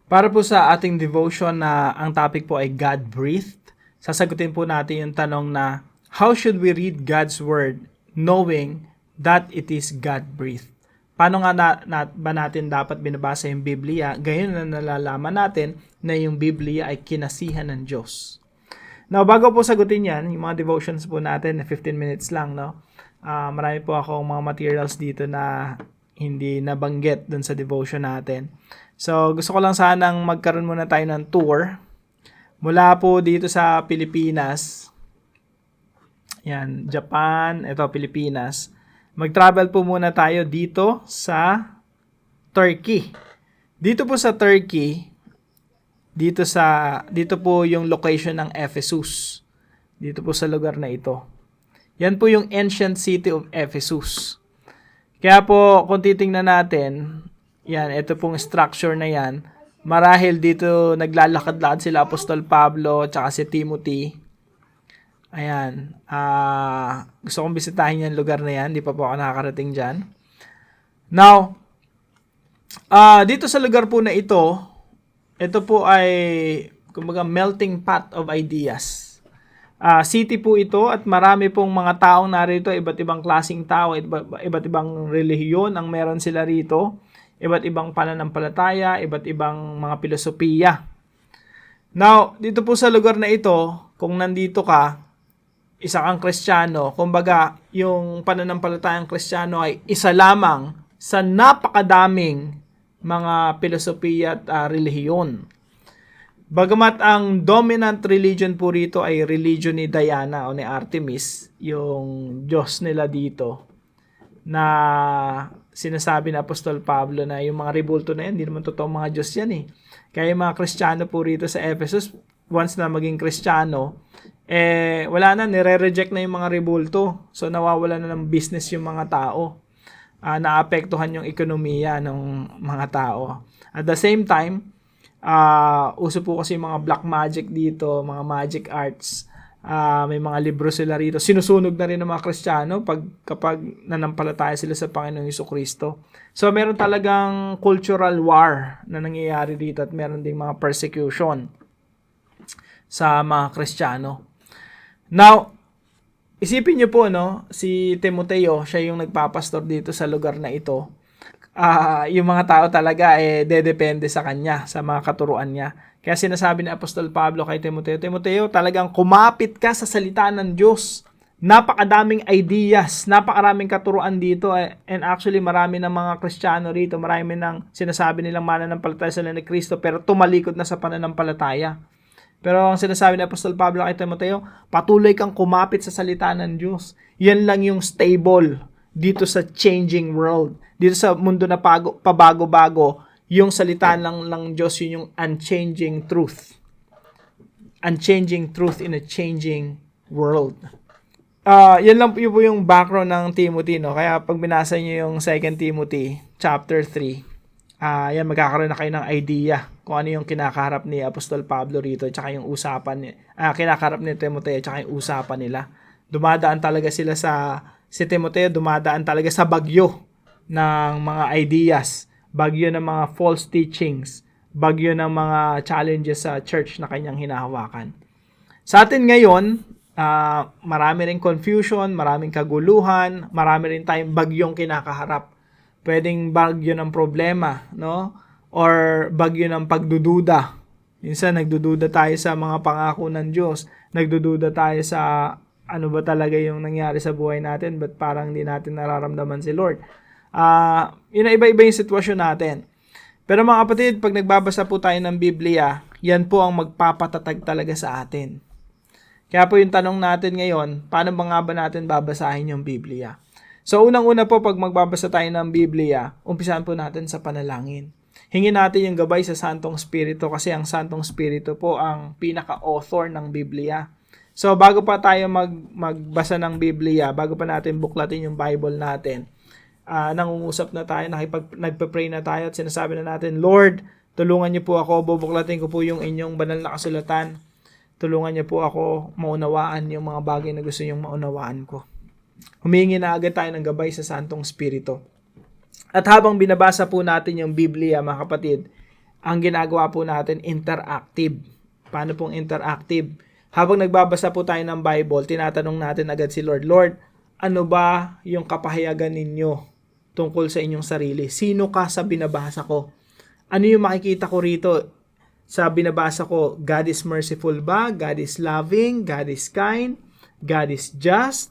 Para po sa ating devotion na ang topic po ay God-breathed, sasagutin po natin yung tanong na, how should we read God's Word knowing that it is God-breathed? Paano nga ba natin dapat binabasa yung Biblia? Gayon na nalalaman natin na yung Biblia ay kinasihan ng Diyos. Now, bago po sagutin yan, yung mga devotions po natin na 15 minutes lang, no? Marami po akong mga materials dito na hindi nabanggit dun sa devotion natin. So, gusto ko lang sanang magkaroon muna tayo ng tour mula po dito sa Pilipinas. Yan, Japan, ito Pilipinas. Mag-travel po muna tayo dito sa Turkey. Dito po sa Turkey, dito po yung location ng Ephesus. Dito po sa lugar na ito. Yan po yung ancient city of Ephesus. Kaya po, kung titingnan natin, yan, ito pong structure na yan. Marahil dito naglalakad-lakad sila Apostol Pablo tsaka si Timothy. Ayan. Gusto kong bisitahin yung lugar na yan. Di pa po ako nakakarating dyan. Now, dito sa lugar po na ito po ay kumbaga melting pot of ideas. City po ito at marami pong mga taong narito, iba't ibang klaseng tao, iba't ibang relihiyon ang meron sila rito. Iba't ibang pananampalataya, iba't ibang mga filosofiya. Now, dito po sa lugar na ito, kung nandito ka, isa kang Kristiyano, kumbaga, yung pananampalatayang Kristiyano ay isa lamang sa napakadaming mga filosofiya at relihiyon. Bagamat ang dominant religion po rito ay religion ni Diana o ni Artemis, yung Diyos nila dito, na sinasabi na Apostol Pablo na yung mga rebulto na yan, hindi naman totoong mga Diyos yan eh. Kaya yung mga Kristiyano po rito sa Ephesus, once na maging Kristiyano, wala na, nire-reject na yung mga rebulto. So nawawala na ng business yung mga tao. Naapektuhan yung ekonomiya ng mga tao. At the same time, uso po kasi yung mga black magic dito, mga magic arts. May mga libro sila rito. Sinusunog na rin ng mga Kristiyano kapag nanampalataya sila sa Panginoong Jesucristo. So, meron talagang cultural war na nangyayari dito at meron ding mga persecution sa mga Kristiyano. Now, isipin nyo po, no, si Timoteo, siya yung nagpapastor dito sa lugar na ito. Yung mga tao talaga dedepende sa kanya, sa mga katuruan niya. Kaya sinasabi ni Apostol Pablo kay Timoteo, Timoteo, talagang kumapit ka sa salita ng Diyos. Napakadaming ideas, napakaraming katuruan dito. And actually, marami ng mga Kristiyano rito, marami ng sinasabi nilang mananampalataya sila ni Kristo, pero tumalikod na sa pananampalataya. Pero ang sinasabi ni Apostol Pablo kay Timoteo, patuloy kang kumapit sa salita ng Diyos. Yan lang yung stable dito sa changing world. Dito sa mundo na pabago-bago, yung salita ng Diyos, yun yung unchanging truth. Unchanging truth in a changing world. Yan lang po yung background ng Timothy, no? Kaya pag binasa niyo yung 2 Timothy chapter 3, yan, magkakaroon na kayo ng idea kung ano yung kinakaharap ni Apostol Pablo rito, tsaka yung usapan kinakaharap ni Timoteo, tsaka yung usapan nila. Dumadaan talaga sila si Timoteo dumadaan talaga sa bagyo ng mga ideas, bagyo ng mga false teachings, bagyo ng mga challenges sa church na kanyang hinahawakan. Sa atin ngayon, marami ring confusion, maraming kaguluhan, marami rin tayong bagyong kinakaharap. Pwedeng bagyo ng problema, no? Or bagyo ng pagdududa. Minsan nagdududa tayo sa mga pangako ng Diyos. Nagdududa tayo sa ano ba talaga yung nangyari sa buhay natin, but parang hindi natin nararamdaman si Lord. Iba-iba yung sitwasyon natin. Pero mga kapatid, pag nagbabasa po tayo ng Biblia, yan po ang magpapatatag talaga sa atin. Kaya po yung tanong natin ngayon, paano ba natin babasahin yung Biblia? So unang-una po, pag magbabasa tayo ng Biblia, umpisahan po natin sa panalangin. Hingin natin yung gabay sa Santong Espiritu kasi ang Santong Espiritu po ang pinaka-author ng Biblia. So bago pa tayo magbasa ng Biblia, bago pa natin buklatin yung Bible natin, nangungusap na tayo, nagpe-pray na tayo at sinasabi na natin, Lord, tulungan niyo po ako, bubuklatin ko po yung inyong banal na kasulatan. Tulungan niyo po ako maunawaan yung mga bagay na gusto niyong maunawaan ko. Humingi na agad tayo ng gabay sa Santong Espiritu. At habang binabasa po natin yung Biblia, mga kapatid, ang ginagawa po natin interactive. Paano pong interactive? Habang nagbabasa po tayo ng Bible, tinatanong natin agad si Lord, Lord, ano ba yung kapahayagan ninyo tungkol sa inyong sarili? Sino ka sa binabasa ko? Ano yung makikita ko rito sa binabasa ko? God is merciful ba? God is loving? God is kind? God is just?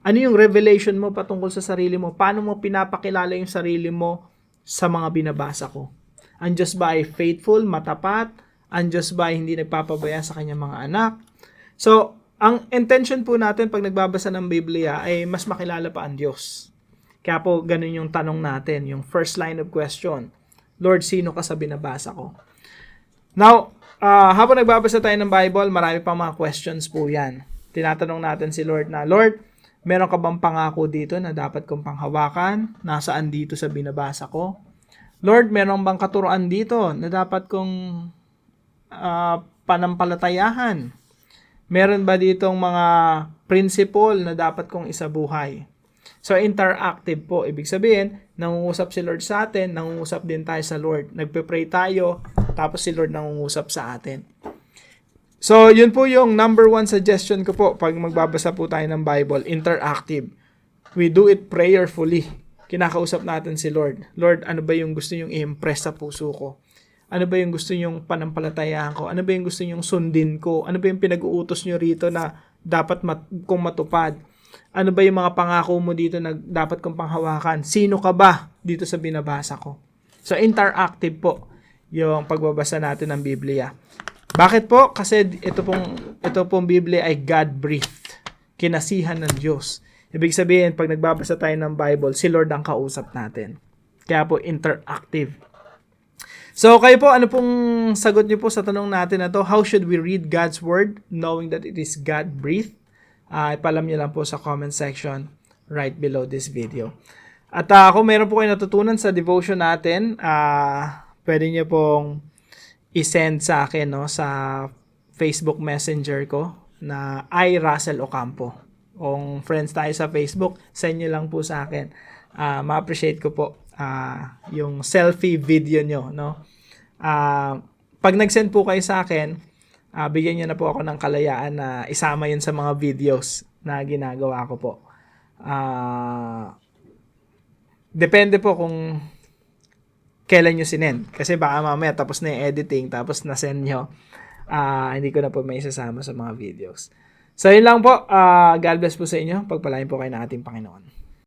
Ano yung revelation mo patungkol sa sarili mo? Paano mo pinapakilala yung sarili mo sa mga binabasa ko? Ang Diyos ba ay faithful, matapat? Ang Diyos ba ay hindi nagpapabaya sa kanyang mga anak? So, ang intention po natin pag nagbabasa ng Biblia ay mas makilala pa ang Diyos. Kaya po, ganun yung tanong natin, yung first line of question. Lord, sino ka sa binabasa ko? Now, habang nagbabasa tayo ng Bible, marami pang mga questions po yan. Tinatanong natin si Lord na, Lord, meron ka bang pangako dito na dapat kong panghawakan? Nasaan dito sa binabasa ko? Lord, meron bang katuruan dito na dapat kong panampalatayahan? Meron ba ditong mga principle na dapat kong isabuhay? So, interactive po. Ibig sabihin, nangungusap si Lord sa atin, nangungusap din tayo sa Lord. Nagpe-pray tayo, tapos si Lord nangungusap sa atin. So, yun po yung number 1 suggestion ko po pag magbabasa po tayo ng Bible, interactive. We do it prayerfully. Kinakausap natin si Lord. Lord, ano ba yung gusto nyong i-impress sa puso ko? Ano ba yung gusto nyong panampalatayahan ko? Ano ba yung gusto nyong sundin ko? Ano ba yung pinag-uutos nyo rito na dapat kong matupad? Ano ba yung mga pangako mo dito na dapat kong panghawakan? Sino ka ba dito sa binabasa ko? So, interactive po yung pagbabasa natin ng Biblia. Bakit po? Kasi ito pong Biblia ay God-breathed. Kinasihan ng Diyos. Ibig sabihin, pag nagbabasa tayo ng Bible, si Lord ang kausap natin. Kaya po, interactive. So, kayo po, ano pong sagot niyo po sa tanong natin na to? How should we read God's Word knowing that it is God-breathed? Ipalam niyo lang po sa comment section right below this video. At kung meron po kayo natutunan sa devotion natin, pwede niyo pong i-send sa akin sa Facebook Messenger ko na Russell Ocampo. Kung friends tayo sa Facebook, send nyo lang po sa akin. Ma-appreciate ko po yung selfie video nyo. Pag nag-send po kayo sa akin, bigyan nyo na po ako ng kalayaan na isama yun sa mga videos na ginagawa ko po. Depende po kung kailan nyo sinend. Kasi baka mamaya tapos na yung editing, tapos na-send nyo. Hindi ko na po may isasama sa mga videos. So, yun lang po. God bless po sa inyo. Pagpalain po kayo ng ating Panginoon.